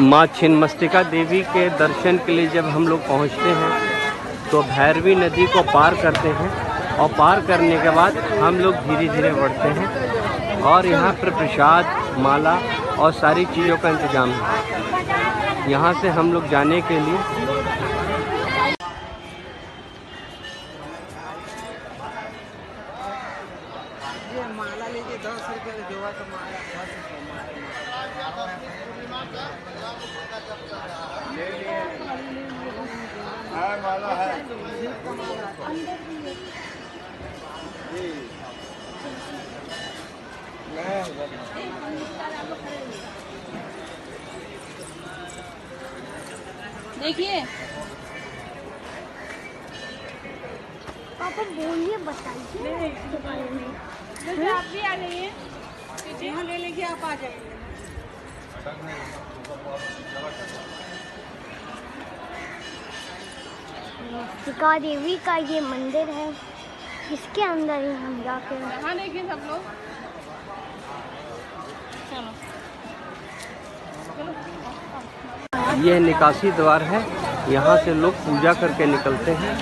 माँ छिन्नमस्तिका देवी के दर्शन के लिए जब हम लोग पहुँचते हैं तो भैरवी नदी को पार करते हैं और पार करने के बाद हम लोग धीरे धीरे बढ़ते हैं और यहाँ पर प्रसाद, माला और सारी चीज़ों का इंतज़ाम है। यहाँ से हम लोग जाने के लिए माला लीजिए 10 रुपये जोड़ा तो माला 10 माला है। देखिए पापा बोलिए, बताइए इसके बारे में। जैसे आप भी आ जाइए, यहाँ ले लेके आप आ जाइए। छिन्नमस्तिका देवी का ये मंदिर है, इसके अंदर ही हम जाके यहाँ देखिए सब लोग। चलो यह निकासी द्वार है। यहाँ से लोग पूजा करके निकलते हैं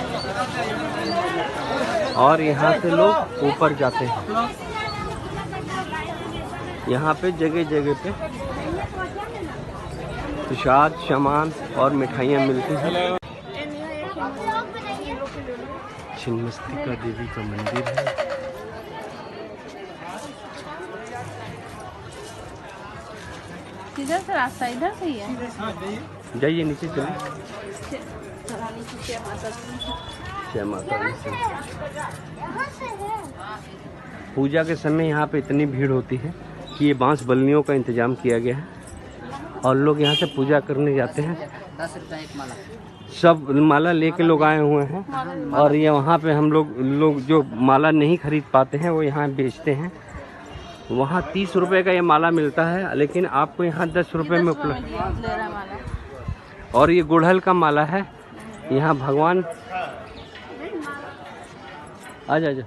और यहाँ से लोग ऊपर जाते हैं। यहाँ पे जगह जगह पे प्रसाद, सामान और मिठाइयाँ मिलती हैं। छिन्नमस्तिका देवी का मंदिर है। किधर से रास्ता? इधर से ही है। जाइए नीचे चलिए। जय माता दी। पूजा के समय यहाँ पे इतनी भीड़ होती है कि ये बांस बल्लियों का इंतजाम किया गया है और लोग यहाँ से पूजा करने जाते हैं। 10 रुपये एक माला। सब माला लेके लोग आए हुए हैं और ये वहाँ पे हम लोग जो माला नहीं खरीद पाते हैं वो यहाँ बेचते हैं। वहाँ 30 रुपए का ये माला मिलता है, लेकिन आपको यहाँ 10 रुपए में उपलब्ध। और ये गुड़हल का माला है। यहाँ भगवान आजा आजा।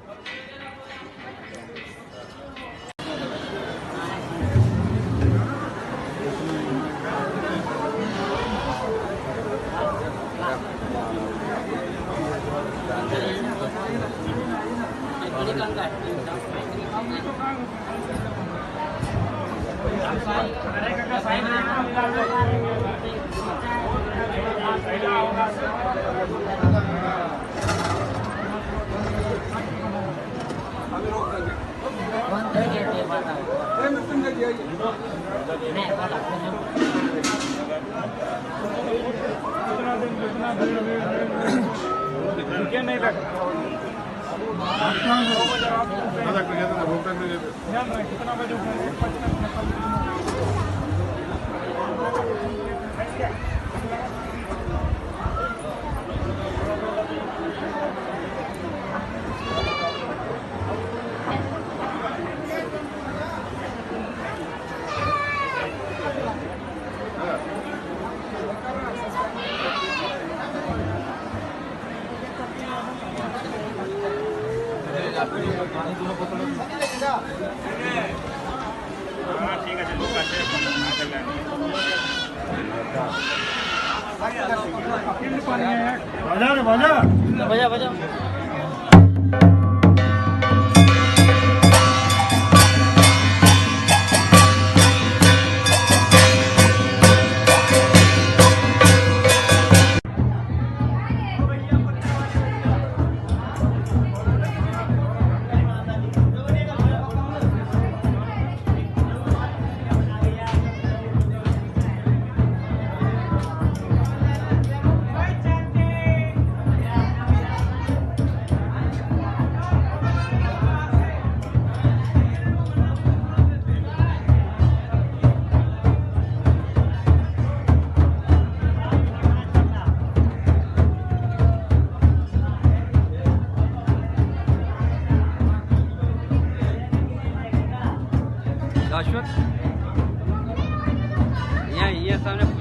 बजा शाश्वत, ये सामने